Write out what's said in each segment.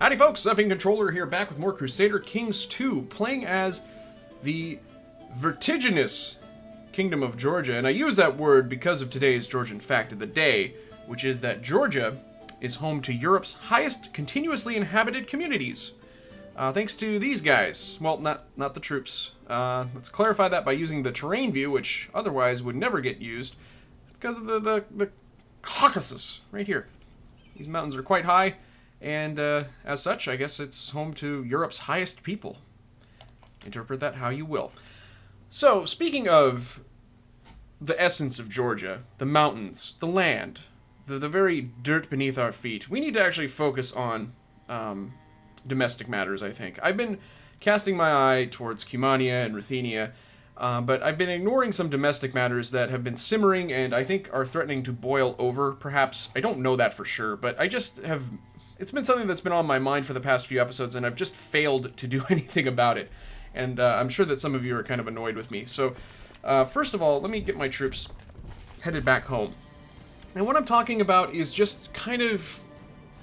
Howdy folks, Effing Controller here, back with more Crusader Kings 2, playing as the vertiginous Kingdom of Georgia. And I use that word because of today's Georgian fact of the day, which is that Georgia is home to Europe's highest continuously inhabited communities. Thanks to these guys. Well, not the troops. Let's clarify that by using the terrain view, which otherwise would never get used. It's because of the Caucasus, right here. These mountains are quite high. And as such, I guess it's home to Europe's highest people. Interpret that how you will. So, speaking of the essence of Georgia, the mountains, the land, the very dirt beneath our feet, we need to actually focus on domestic matters, I think. I've been casting my eye towards Cumania and Ruthenia, but I've been ignoring some domestic matters that have been simmering and I think are threatening to boil over, perhaps. I don't know that for sure, but I just have... It's been something that's been on my mind for the past few episodes, and I've just failed to do anything about it. And I'm sure that some of you are kind of annoyed with me. So, first of all, let me get my troops headed back home. And what I'm talking about is just kind of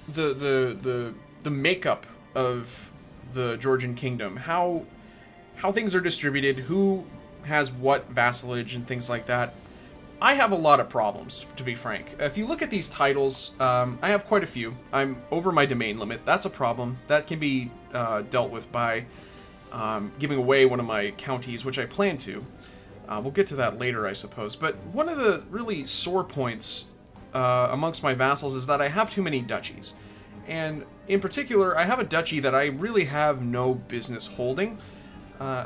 the makeup of the Georgian kingdom. How things are distributed, who has what vassalage and things like that. I have a lot of problems, to be frank. If you look at these titles, I have quite a few. I'm over my domain limit. That's a problem. That can be dealt with by giving away one of my counties, which I plan to. We'll get to that later, I suppose. But one of the really sore points amongst my vassals is that I have too many duchies. And in particular, I have a duchy that I really have no business holding.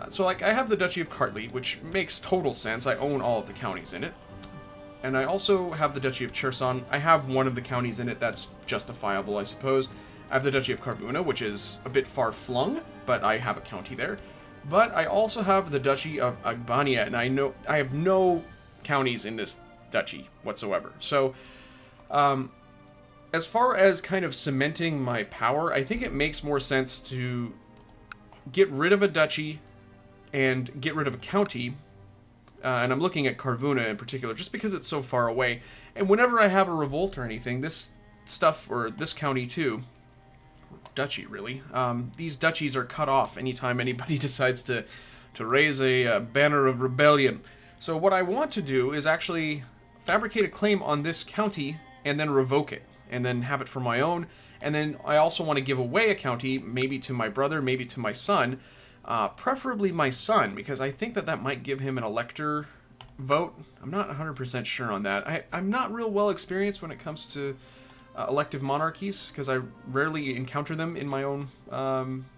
So, like, I have the Duchy of Kartli, which makes total sense. I own all of the counties in it. And I also have the Duchy of Cherson. I have one of the counties in it that's justifiable, I suppose. I have the Duchy of Karvuna, which is a bit far-flung, but I have a county there. But I also have the Duchy of Agbania, and I have no counties in this duchy whatsoever. So, as far as kind of cementing my power, I think it makes more sense to get rid of a duchy and get rid of a county. And I'm looking at Karvuna in particular, just because it's so far away. And whenever I have a revolt or anything, this stuff, or this county too, duchy really, these duchies are cut off anytime anybody decides to raise a banner of rebellion. So what I want to do is actually fabricate a claim on this county and then revoke it, and then have it for my own. And then I also want to give away a county, maybe to my brother, maybe to my son, preferably my son, because I think that might give him an elector vote. I'm not 100% sure on that. I'm not real well experienced when it comes to elective monarchies, because I rarely encounter them in my own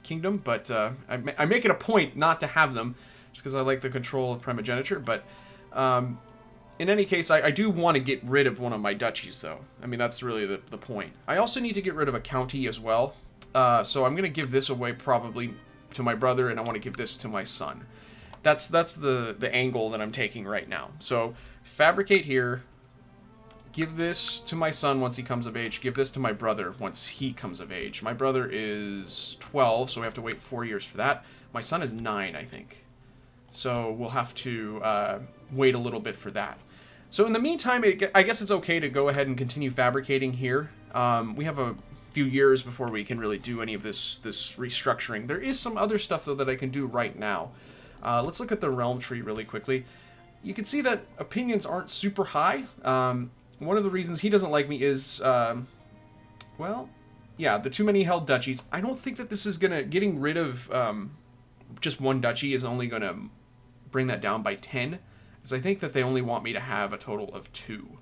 kingdom, but I make it a point not to have them, just because I like the control of primogeniture. But in any case, I do want to get rid of one of my duchies, though. I mean, that's really the point. I also need to get rid of a county as well, so I'm going to give this away probably to my brother, and I want to give this to my son. That's the angle that I'm taking right now. So, fabricate here, give this to my son once he comes of age, give this to my brother once he comes of age. My brother is 12, so we have to wait 4 years for that. My son is 9, I think. So, we'll have to wait a little bit for that. So in the meantime, I guess it's okay to go ahead and continue fabricating here. We have a few years before we can really do any of this restructuring. There is some other stuff, though, that I can do right now. Let's look at the realm tree really quickly. You can see that opinions aren't super high. One of the reasons he doesn't like me is, well, yeah, the too many held duchies. I don't think that this is getting rid of just one duchy is only gonna bring that down by 10. Because I think that they only want me to have a total of 2.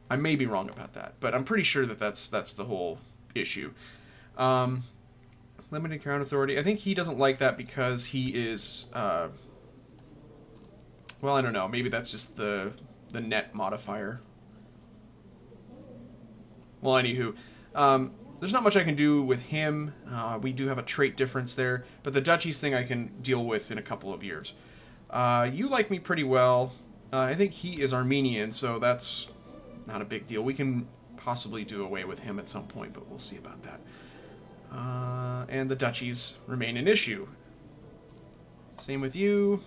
I may be wrong about that, but I'm pretty sure that that's the whole issue. Limited crown authority. I think he doesn't like that because he is, well, I don't know. Maybe that's just the net modifier. Well, anywho, there's not much I can do with him. We do have a trait difference there, but the duchies thing I can deal with in a couple of years. You like me pretty well. I think he is Armenian, so that's not a big deal. We can possibly do away with him at some point, but we'll see about that. And the duchies remain an issue. Same with you.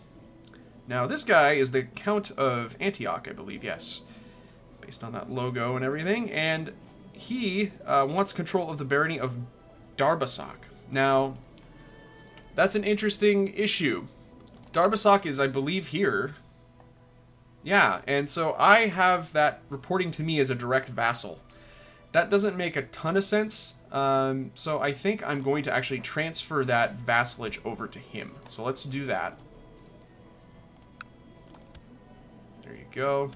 Now, this guy is the Count of Antioch, I believe, yes. Based on that logo and everything. And he wants control of the barony of Darbasak. Now, that's an interesting issue. Darbasak is, I believe, here. Yeah, and so I have that reporting to me as a direct vassal. That doesn't make a ton of sense, so I think I'm going to actually transfer that vassalage over to him. So let's do that. There you go.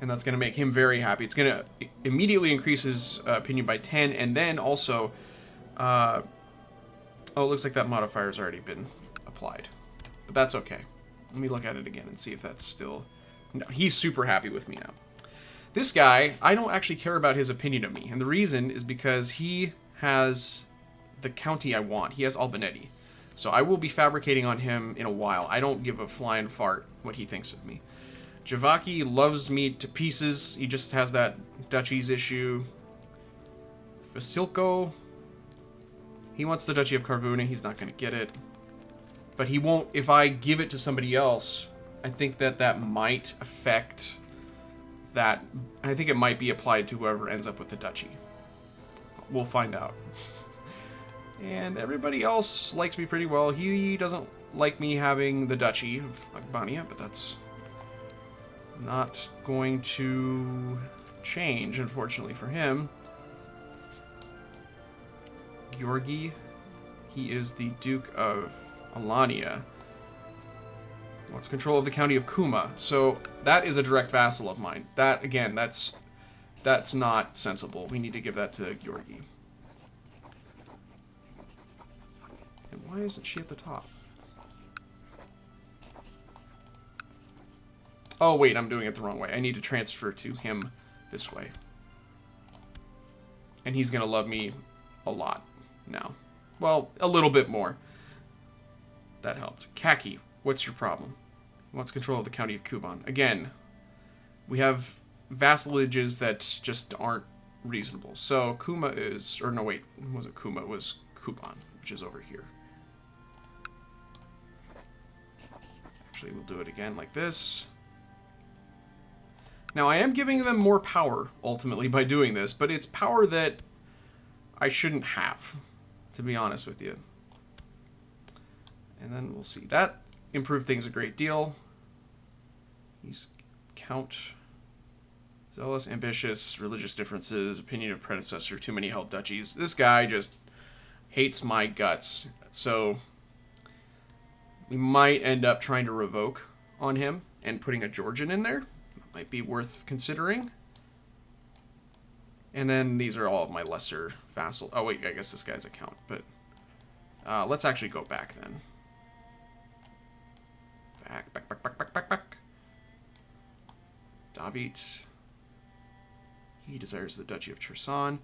And that's going to make him very happy. It's going to immediately increase his opinion by 10, and then also... oh, it looks like that modifier's already been applied. But that's okay. Let me look at it again and see if that's still... No, he's super happy with me now. This guy, I don't actually care about his opinion of me. And the reason is because he has the county I want. He has Albanetti. So I will be fabricating on him in a while. I don't give a flying fart what he thinks of me. Javaki loves me to pieces. He just has that duchies issue. Vasilko, he wants the Duchy of Carvuna. He's not going to get it. But he won't, if I give it to somebody else, I think that that might affect that. I think it might be applied to whoever ends up with the duchy. We'll find out. And everybody else likes me pretty well. He doesn't like me having the Duchy of Albania, but that's not going to change, unfortunately for him. Georgi, he is the Duke of Alania. Wants control of the county of Kuma. So that is a direct vassal of mine. That, again, that's not sensible. We need to give that to Georgi. And why isn't she at the top? Oh, wait, I'm doing it the wrong way. I need to transfer to him this way. And he's going to love me a lot now. Well, a little bit more. That helped. Kaki, what's your problem? He wants control of the county of Kuban. Again, we have vassalages that just aren't reasonable. So Kuma is... Or no, wait. It wasn't Kuma. It was Kuban, which is over here. Actually, we'll do it again like this. Now, I am giving them more power, ultimately, by doing this, but it's power that I shouldn't have, to be honest with you. And then we'll see. That improved things a great deal. He's Count. Zealous, ambitious, religious differences, opinion of predecessor, too many held duchies. This guy just hates my guts. So we might end up trying to revoke on him and putting a Georgian in there. Might be worth considering. And then these are all of my lesser vassal. Oh wait, I guess this guy's a count, but let's actually go back then. Back. David. He desires the Duchy of Cherson.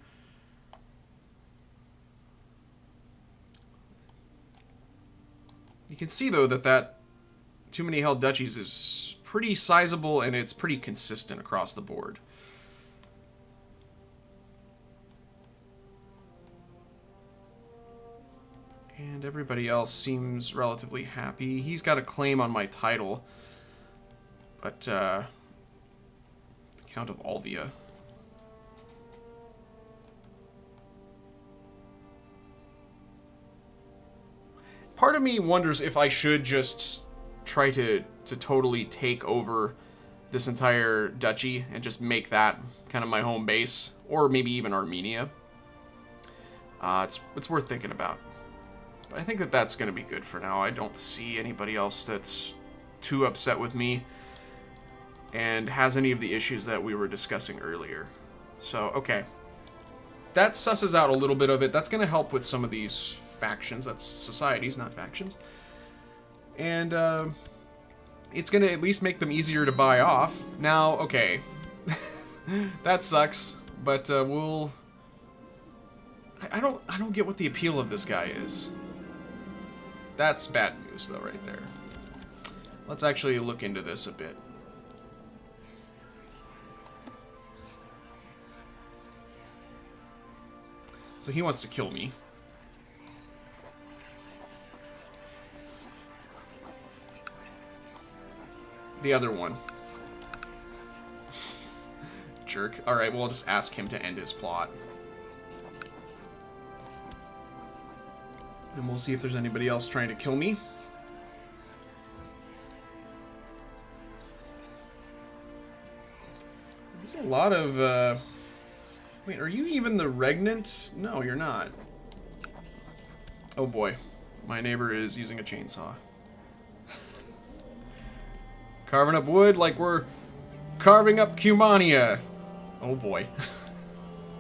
You can see though that too many held duchies is pretty sizable, and it's pretty consistent across the board. And everybody else seems relatively happy. He's got a claim on my title, but the Count of Alvia. Part of me wonders if I should just try to totally take over this entire duchy and just make that kind of my home base, or maybe even Armenia. It's worth thinking about. But I think that that's going to be good for now. I don't see anybody else that's too upset with me and has any of the issues that we were discussing earlier. So, okay. That susses out a little bit of it. That's going to help with some of these factions. That's societies, not factions. And, it's going to at least make them easier to buy off. Now, okay. That sucks, but we'll... I don't get what the appeal of this guy is. That's bad news, though, right there. Let's actually look into this a bit. So he wants to kill me. The other one. Jerk. Alright, well, I'll just ask him to end his plot. And we'll see if there's anybody else trying to kill me. There's a lot of, Wait, are you even the regnant? No, you're not. Oh boy. My neighbor is using a chainsaw. Carving up wood like we're carving up Cumania. Oh boy.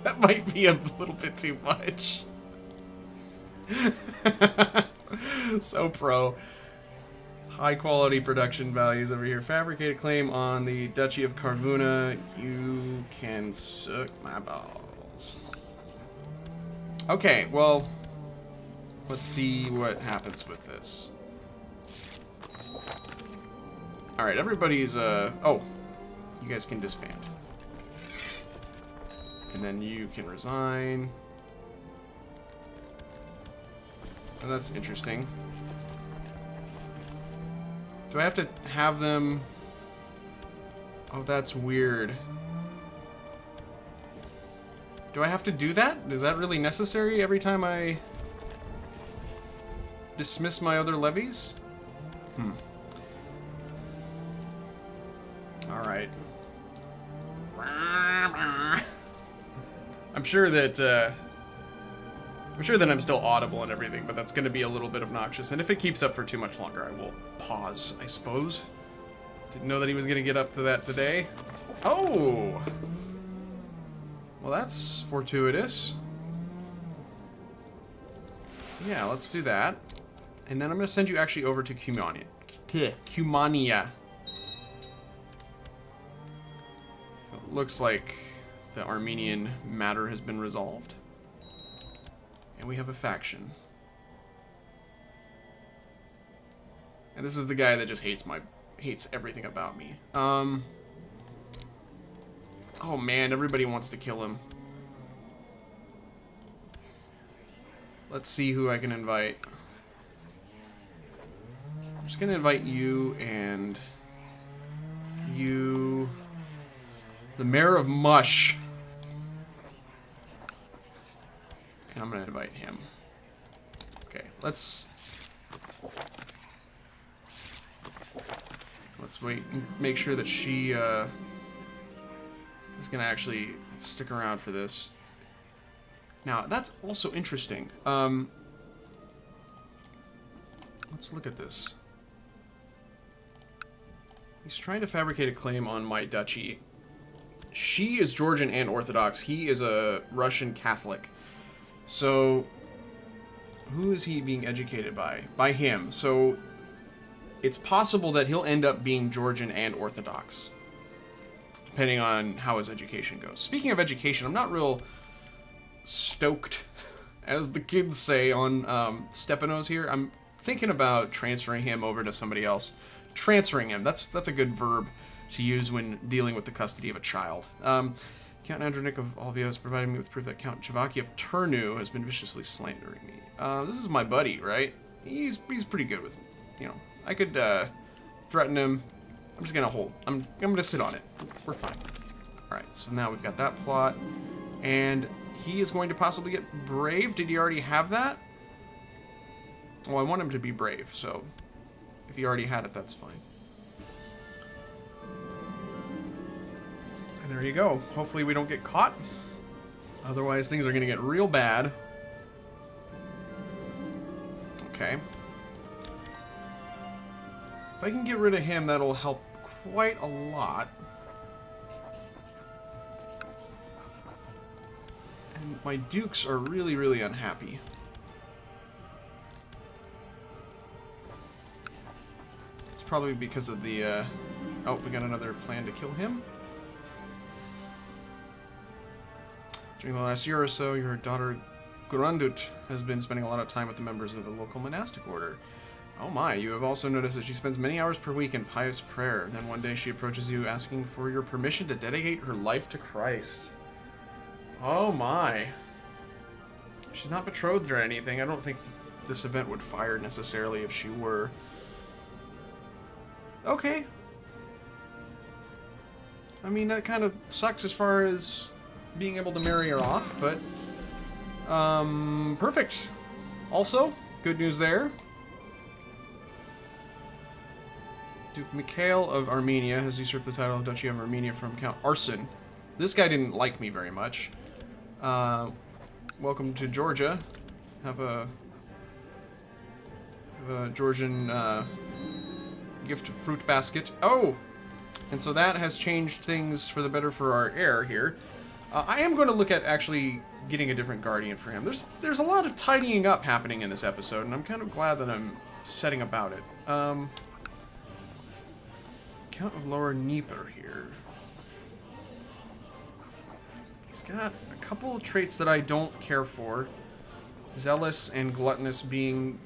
That might be a little bit too much. So pro. High quality production values over here. Fabricated claim on the Duchy of Carvuna. You can suck my balls. Okay, well, let's see what happens with this. Alright, everybody's, oh, you guys can disband. And then you can resign. Oh, that's interesting. Do I have to have them... Oh, that's weird. Do I have to do that? Is that really necessary every time I dismiss my other levies? Alright. I'm sure that I'm still audible and everything, but that's going to be a little bit obnoxious. And if it keeps up for too much longer, I will pause, I suppose. Didn't know that he was going to get up to that today. Oh! Well, that's fortuitous. Yeah, let's do that. And then I'm going to send you actually over to Cumania. Cumania. It looks like the Armenian matter has been resolved. And we have a faction. And this is the guy that just hates everything about me. Oh man, everybody wants to kill him. Let's see who I can invite. I'm just gonna invite you and you. The Mayor of Mush. And I'm gonna invite him. Okay, let's wait and make sure that she is gonna actually stick around for this. Now that's also interesting. Let's look at this. He's trying to fabricate a claim on my duchy. She is Georgian and Orthodox. He is a Russian Catholic. So, who is he being educated by? By him. So, it's possible that he'll end up being Georgian and Orthodox, depending on how his education goes. Speaking of education, I'm not real stoked, as the kids say, on Stepanos here. I'm thinking about transferring him over to somebody else. Transferring him, that's a good verb to use when dealing with the custody of a child. Count Andronik of Alvio has provided me with proof that Count Chavaki of Turnu has been viciously slandering me. This is my buddy, right? He's pretty good with, you know, I could threaten him. I'm just gonna hold. I'm gonna sit on it. We're fine. All right. So now we've got that plot, and he is going to possibly get brave. Did he already have that? Well, I want him to be brave. So if he already had it, that's fine. And there you go. Hopefully we don't get caught. Otherwise, things are going to get real bad. Okay. If I can get rid of him, that'll help quite a lot. And my dukes are really, really unhappy. It's probably because of the, oh, we got another plan to kill him. During the last year or so, your daughter Grundut has been spending a lot of time with the members of a local monastic order. Oh my, you have also noticed that she spends many hours per week in pious prayer. Then one day she approaches you asking for your permission to dedicate her life to Christ. Oh my. She's not betrothed or anything. I don't think this event would fire necessarily if she were. Okay. I mean, that kind of sucks as far as being able to marry her off, but perfect. Also, Good news there. Duke Mikhail of Armenia has usurped the title of Duchy of Armenia from Count Arsen. This guy didn't like me very much. Welcome to Georgia. Have a Georgian gift fruit basket. Oh! And so that has changed things for the better for our heir here. I am going to look at actually getting a different guardian for him. There's a lot of tidying up happening in this episode, and I'm kind of glad that I'm setting about it. Count of Lower Dnieper here. He's got a couple of traits that I don't care for. Zealous and gluttonous being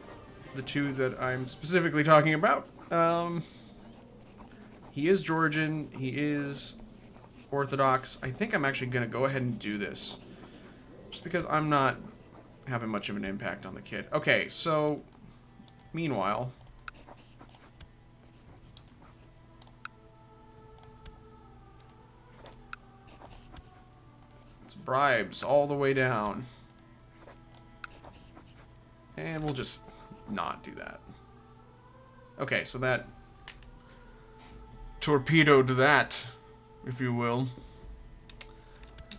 the two that I'm specifically talking about. He is Georgian. He is Orthodox. I think I'm actually going to go ahead and do this. Just because I'm not having much of an impact on the kid. Okay, so meanwhile... bribes all the way down. And we'll just not do that. Okay, so that torpedoed that, if you will.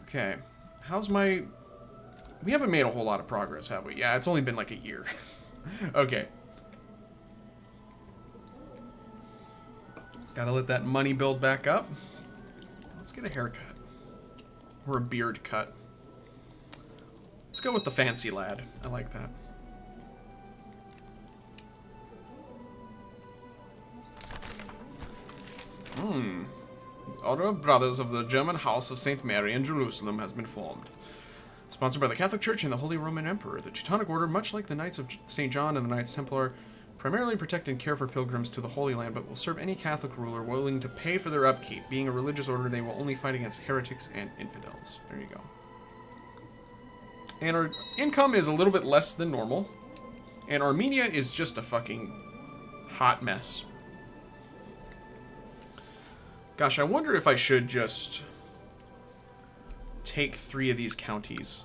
Okay, how's my... We haven't made a whole lot of progress, have we? Yeah, it's only been like a year. Okay. Gotta let that money build back up. Let's get a haircut. Or a beard cut. Let's go with the fancy lad. I like that. Order of Brothers of the German House of St. Mary in Jerusalem has been formed. Sponsored by the Catholic Church and the Holy Roman Emperor, the Teutonic Order, much like the Knights of St. John and the Knights Templar, primarily protect and care for pilgrims to the Holy Land, but will serve any Catholic ruler willing to pay for their upkeep. Being a religious order, they will only fight against heretics and infidels. There you go. And our income is a little bit less than normal. And Armenia is just a fucking hot mess. Gosh, I wonder if I should just take 3 of these counties.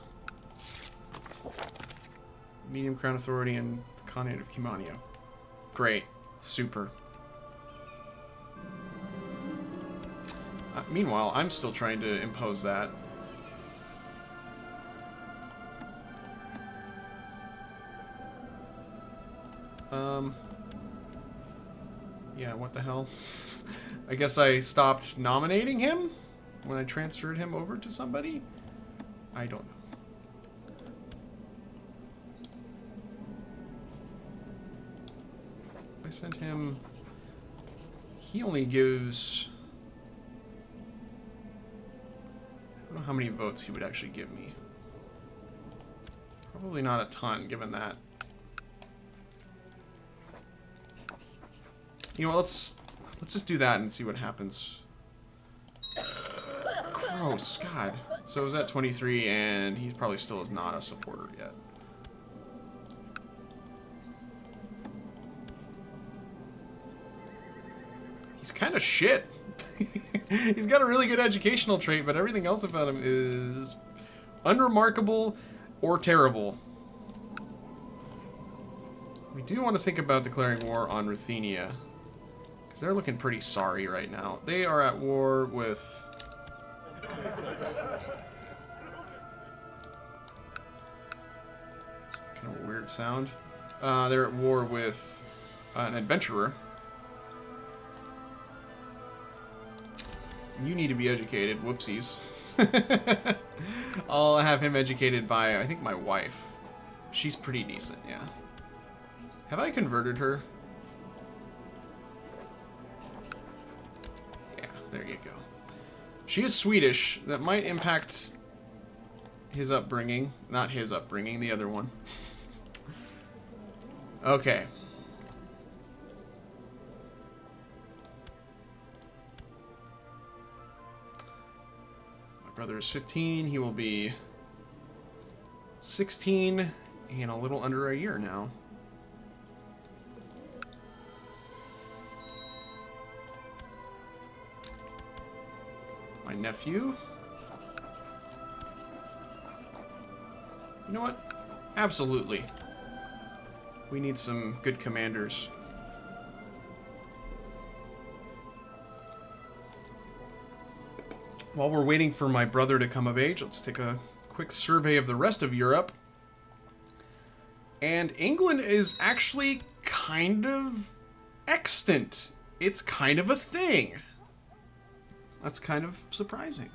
Medium Crown Authority and the Khanate of Kimania. Great. Super. Meanwhile, I'm still trying to impose that. Yeah, what the hell? I guess I stopped nominating him when I transferred him over to somebody? I don't know. I sent him... He only gives... I don't know how many votes he would actually give me. Probably not a ton, given that. You know what, let's just do that and see what happens. Gross, God. So is that 23, and he probably still is not a supporter yet. He's kind of shit. He's got a really good educational trait, but everything else about him is unremarkable or terrible. We do want to think about declaring war on Ruthenia, because they're looking pretty sorry right now. They are at war with... kind of a weird sound. They're at war with an adventurer. You need to be educated. Whoopsies. I'll have him educated by, I think, my wife. She's pretty decent, yeah. Have I converted her? Yeah, there you go. She is Swedish. That might impact his upbringing. Not his upbringing, the other one. Okay. Brother is 15, he will be 16 in a little under a year now. My nephew. You know what? Absolutely. We need some good commanders. While we're waiting for my brother to come of age, let's take a quick survey of the rest of Europe. And England is actually kind of extant. It's kind of a thing. That's kind of surprising.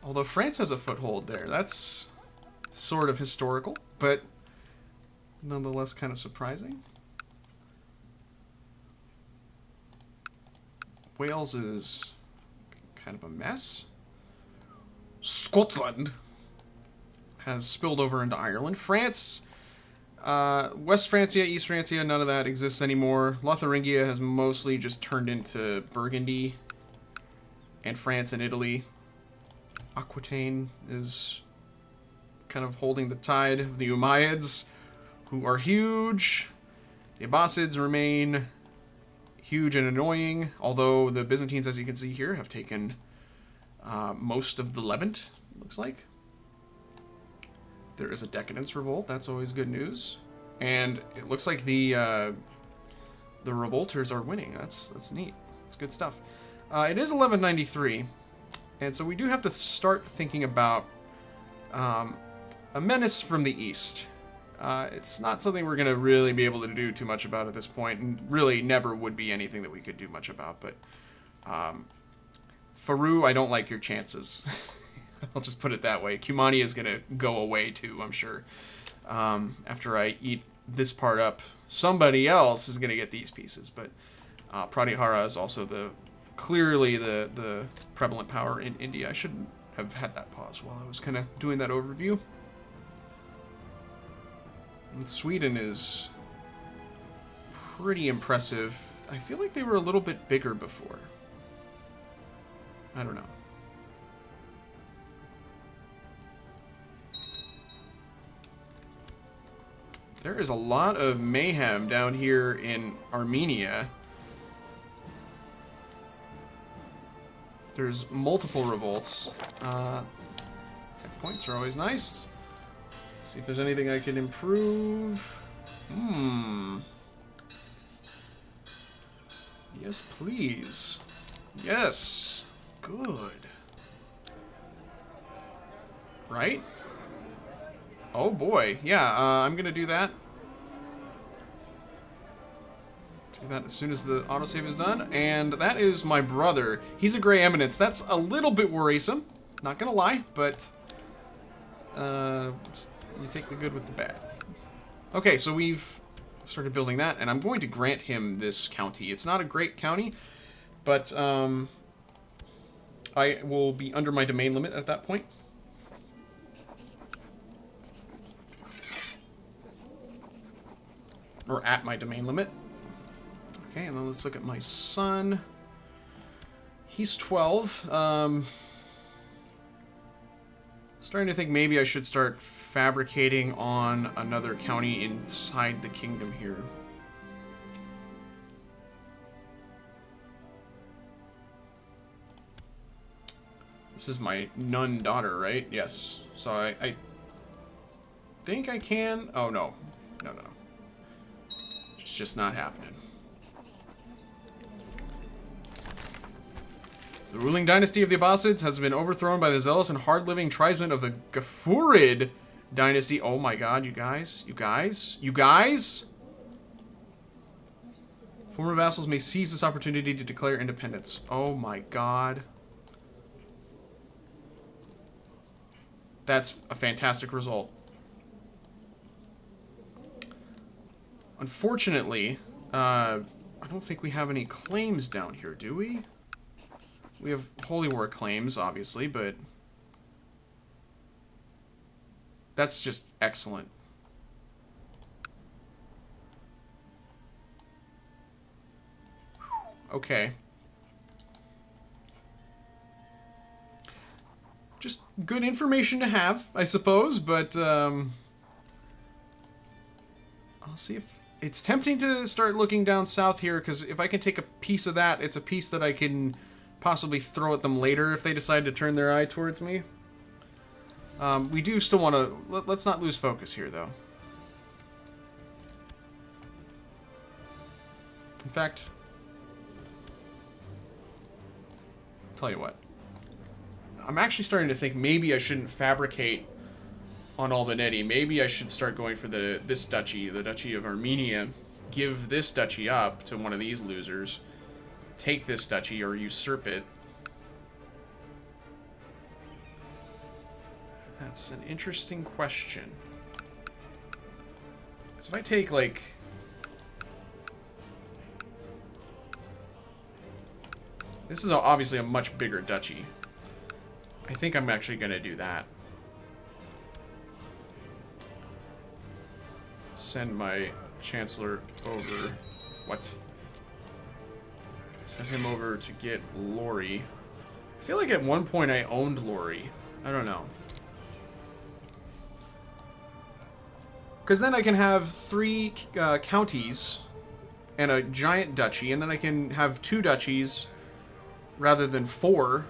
Although France has a foothold there. That's sort of historical, but nonetheless kind of surprising. Wales is kind of a mess. Scotland has spilled over into Ireland. France, West Francia, East Francia, none of that exists anymore. Lotharingia has mostly just turned into Burgundy. And France and Italy. Aquitaine is kind of holding the tide of the Umayyads, who are huge. The Abbasids remain huge and annoying, although the Byzantines, as you can see here, have taken most of the Levant, looks like. There is a Decadence Revolt, that's always good news. And it looks like the Revolters are winning. That's neat. It's good stuff. It is 1193, and so we do have to start thinking about a menace from the east. It's not something we're going to really be able to do too much about at this point, and really never would be anything that we could do much about, but Faroux, I don't like your chances. I'll just put it that way. Cumania is going to go away too, I'm sure. After I eat this part up, somebody else is going to get these pieces, but Pratihara is also clearly the prevalent power in India. I shouldn't have had that pause while I was kind of doing that overview. And Sweden is pretty impressive. I feel like they were a little bit bigger before. I don't know. There is a lot of mayhem down here in Armenia. There's multiple revolts. Tech points are always nice. Let's see if there's anything I can improve. Yes, please. Yes. Good. Right? Oh boy. Yeah, I'm gonna do that. Do that as soon as the autosave is done. And that is my brother. He's a Grey Eminence. That's a little bit worrisome. Not gonna lie, but you take the good with the bad. Okay, so we've started building that, and I'm going to grant him this county. It's not a great county, but I will be under my domain limit at that point. Or at my domain limit. Okay, and then let's look at my son. He's 12. Starting to think maybe I should start fabricating on another county inside the kingdom here. This is my nun daughter, right? Yes. So I think I can. Oh, no. No. It's just not happening. The ruling dynasty of the Abbasids has been overthrown by the zealous and hard-living tribesmen of the Ghafurid dynasty. Oh my god, you guys. Former vassals may seize this opportunity to declare independence. Oh my god. That's a fantastic result. Unfortunately, I don't think we have any claims down here, do we? We have Holy War claims, obviously, but that's just excellent. Okay. Just good information to have, I suppose, but I'll see if... It's tempting to start looking down south here, because if I can take a piece of that, it's a piece that I can possibly throw at them later if they decide to turn their eye towards me. We do still want to... Let's not lose focus here, though. In fact, tell you what. I'm actually starting to think maybe I shouldn't fabricate on Albinetti. Maybe I should start going for this duchy, the Duchy of Armenia. Give this duchy up to one of these losers. Take this duchy or usurp it. That's an interesting question. So if I take, like... This is obviously a much bigger duchy. I think I'm actually going to do that. Send my Chancellor over... What? Send him over to get Lori. I feel like at one point I owned Lori. I don't know. Because then I can have 3 counties and a giant duchy, and then I can have 2 duchies rather than 4,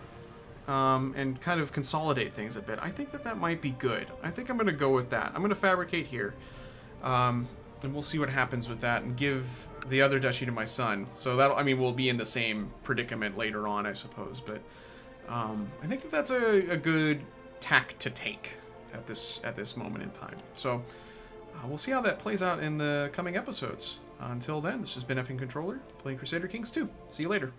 and kind of consolidate things a bit. I think that that might be good. I think I'm going to go with that. I'm going to fabricate here, and we'll see what happens with that, and give the other duchy to my son. So that, I mean, we'll be in the same predicament later on, I suppose. But I think that that's a good tack to take at this moment in time. So. We'll see how that plays out in the coming episodes. Until then, this has been Effing Controller, playing Crusader Kings 2. See you later.